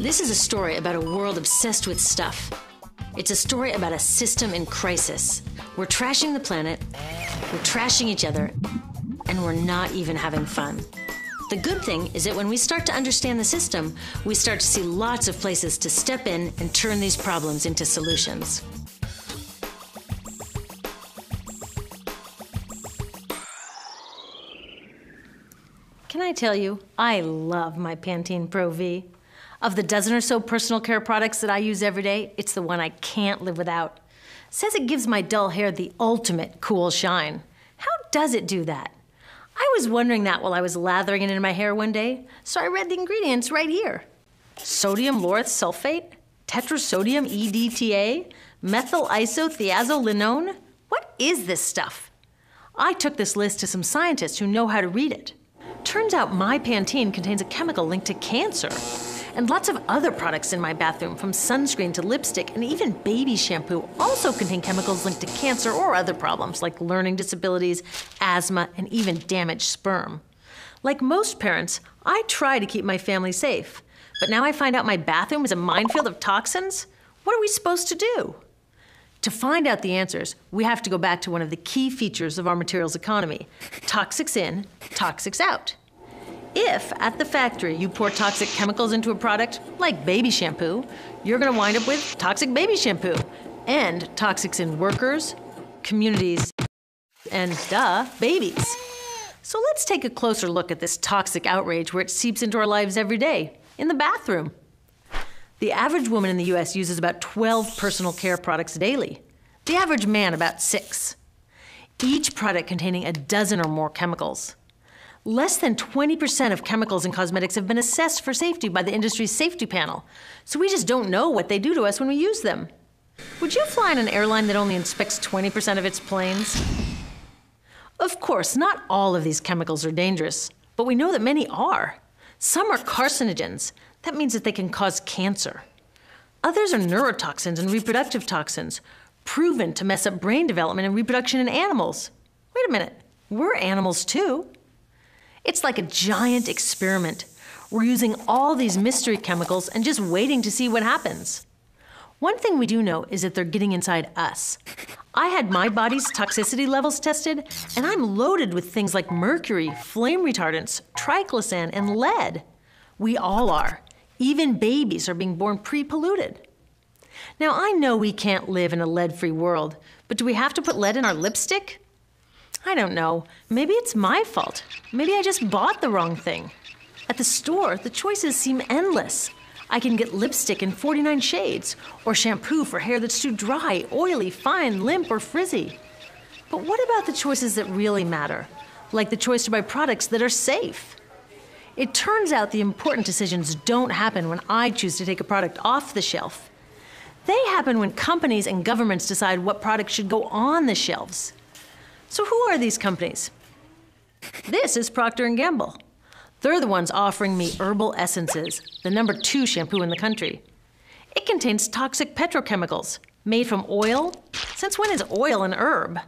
This is a story about a world obsessed with stuff. It's a story about a system in crisis. We're trashing the planet, we're trashing each other, and we're not even having fun. The good thing is that when we start to understand the system, we start to see lots of places to step in and turn these problems into solutions. Can I tell you, I love my Pantene Pro V. Of the dozen or so personal care products that I use every day, it's the one I can't live without. It says it gives my dull hair the ultimate cool shine. How does it do that? I was wondering that while I was lathering it in my hair one day, so I read the ingredients right here. Sodium lauryl sulfate, tetrasodium EDTA, methyl isothiazolinone. What is this stuff? I took this list to some scientists who know how to read it. Turns out my Pantene contains a chemical linked to cancer. And lots of other products in my bathroom, from sunscreen to lipstick and even baby shampoo, also contain chemicals linked to cancer or other problems like learning disabilities, asthma, and even damaged sperm. Like most parents, I try to keep my family safe. But now I find out my bathroom is a minefield of toxins? What are we supposed to do? To find out the answers, we have to go back to one of the key features of our materials economy: toxics in, toxics out. If, at the factory, you pour toxic chemicals into a product, like baby shampoo, you're going to wind up with toxic baby shampoo, and toxics in workers, communities, and, babies. So let's take a closer look at this toxic outrage where it seeps into our lives every day, in the bathroom. The average woman in the U.S. uses about 12 personal care products daily. The average man about 6. Each product containing a dozen or more chemicals. Less than 20% of chemicals in cosmetics have been assessed for safety by the industry's safety panel, so we just don't know what they do to us when we use them. Would you fly on an airline that only inspects 20% of its planes? Of course, not all of these chemicals are dangerous, but we know that many are. Some are carcinogens. That means that they can cause cancer. Others are neurotoxins and reproductive toxins, proven to mess up brain development and reproduction in animals. Wait a minute, we're animals too. It's like a giant experiment. We're using all these mystery chemicals and just waiting to see what happens. One thing we do know is that they're getting inside us. I had my body's toxicity levels tested, and I'm loaded with things like mercury, flame retardants, triclosan, and lead. We all are. Even babies are being born pre-polluted. Now, I know we can't live in a lead-free world, but do we have to put lead in our lipstick? I don't know. Maybe it's my fault. Maybe I just bought the wrong thing. At the store, the choices seem endless. I can get lipstick in 49 shades, or shampoo for hair that's too dry, oily, fine, limp, or frizzy. But what about the choices that really matter? Like the choice to buy products that are safe? It turns out the important decisions don't happen when I choose to take a product off the shelf. They happen when companies and governments decide what products should go on the shelves. So who are these companies? This is Procter & Gamble. They're the ones offering me Herbal Essences, the #2 shampoo in the country. It contains toxic petrochemicals made from oil. Since when is oil an herb?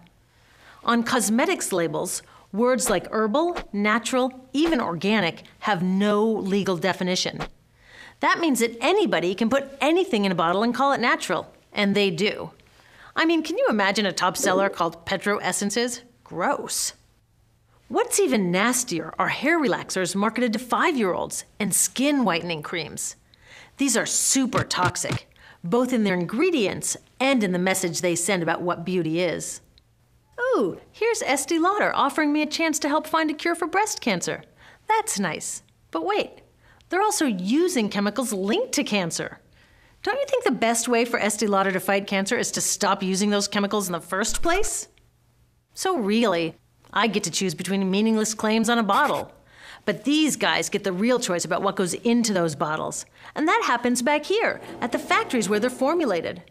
On cosmetics labels, words like herbal, natural, even organic have no legal definition. That means that anybody can put anything in a bottle and call it natural, and they do. I mean, can you imagine a top seller called Petro Essences? Gross. What's even nastier are hair relaxers marketed to 5-year-olds and skin whitening creams. These are super toxic, both in their ingredients and in the message they send about what beauty is. Ooh, here's Estee Lauder offering me a chance to help find a cure for breast cancer. That's nice. But wait, they're also using chemicals linked to cancer. Don't you think the best way for Estee Lauder to fight cancer is to stop using those chemicals in the first place? So really, I get to choose between meaningless claims on a bottle. But these guys get the real choice about what goes into those bottles. And that happens back here, at the factories where they're formulated.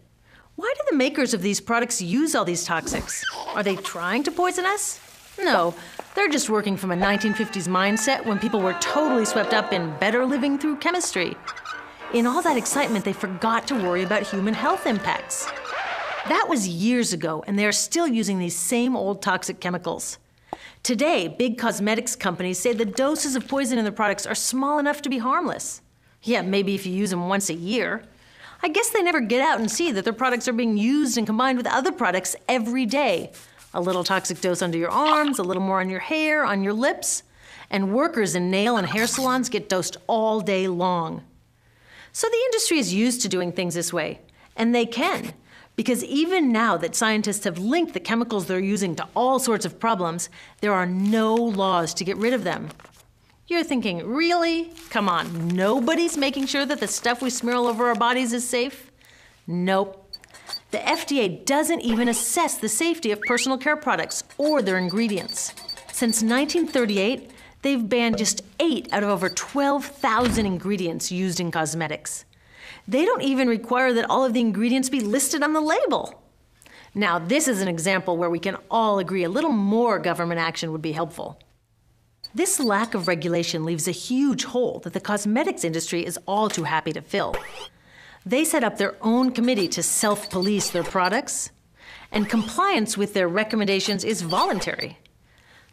Why do the makers of these products use all these toxics? Are they trying to poison us? No, they're just working from a 1950s mindset when people were totally swept up in better living through chemistry. In all that excitement, they forgot to worry about human health impacts. That was years ago, and they are still using these same old toxic chemicals. Today, big cosmetics companies say the doses of poison in their products are small enough to be harmless. Yeah, maybe if you use them once a year. I guess they never get out and see that their products are being used and combined with other products every day. A little toxic dose under your arms, a little more on your hair, on your lips. And workers in nail and hair salons get dosed all day long. So the industry is used to doing things this way, and they can, because even now that scientists have linked the chemicals they're using to all sorts of problems, there are no laws to get rid of them. You're thinking, really? Come on, nobody's making sure that the stuff we smear all over our bodies is safe? Nope. The FDA doesn't even assess the safety of personal care products or their ingredients. Since 1938, they've banned just 8 out of over 12,000 ingredients used in cosmetics. They don't even require that all of the ingredients be listed on the label. Now, this is an example where we can all agree a little more government action would be helpful. This lack of regulation leaves a huge hole that the cosmetics industry is all too happy to fill. They set up their own committee to self-police their products, and compliance with their recommendations is voluntary.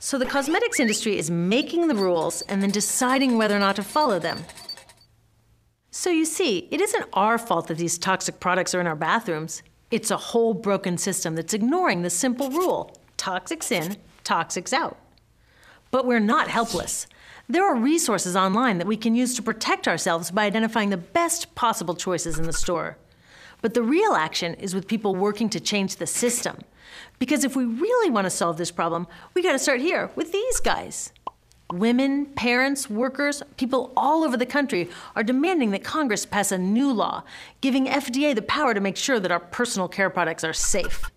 So the cosmetics industry is making the rules and then deciding whether or not to follow them. So you see, it isn't our fault that these toxic products are in our bathrooms. It's a whole broken system that's ignoring the simple rule: toxics in, toxics out. But we're not helpless. There are resources online that we can use to protect ourselves by identifying the best possible choices in the store. But the real action is with people working to change the system. Because if we really want to solve this problem, we got to start here with these guys. Women, parents, workers, people all over the country are demanding that Congress pass a new law, giving FDA the power to make sure that our personal care products are safe.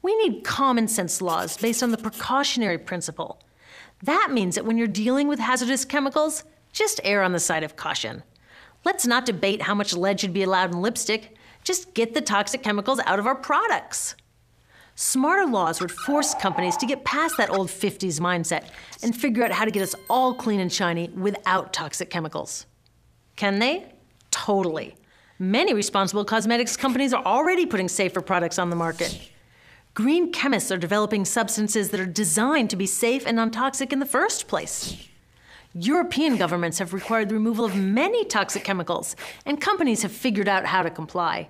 We need common sense laws based on the precautionary principle. That means that when you're dealing with hazardous chemicals, just err on the side of caution. Let's not debate how much lead should be allowed in lipstick. Just get the toxic chemicals out of our products. Smarter laws would force companies to get past that old 50s mindset and figure out how to get us all clean and shiny without toxic chemicals. Can they? Totally. Many responsible cosmetics companies are already putting safer products on the market. Green chemists are developing substances that are designed to be safe and non-toxic in the first place. European governments have required the removal of many toxic chemicals, and companies have figured out how to comply.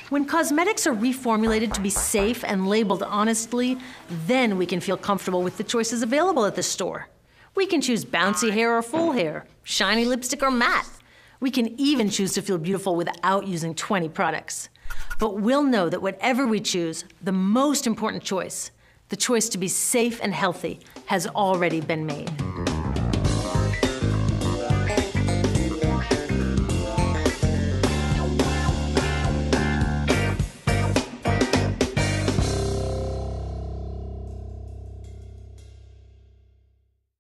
When cosmetics are reformulated to be safe and labeled honestly, then we can feel comfortable with the choices available at the store. We can choose bouncy hair or full hair, shiny lipstick or matte. We can even choose to feel beautiful without using 20 products. But we'll know that whatever we choose, the most important choice, the choice to be safe and healthy, has already been made.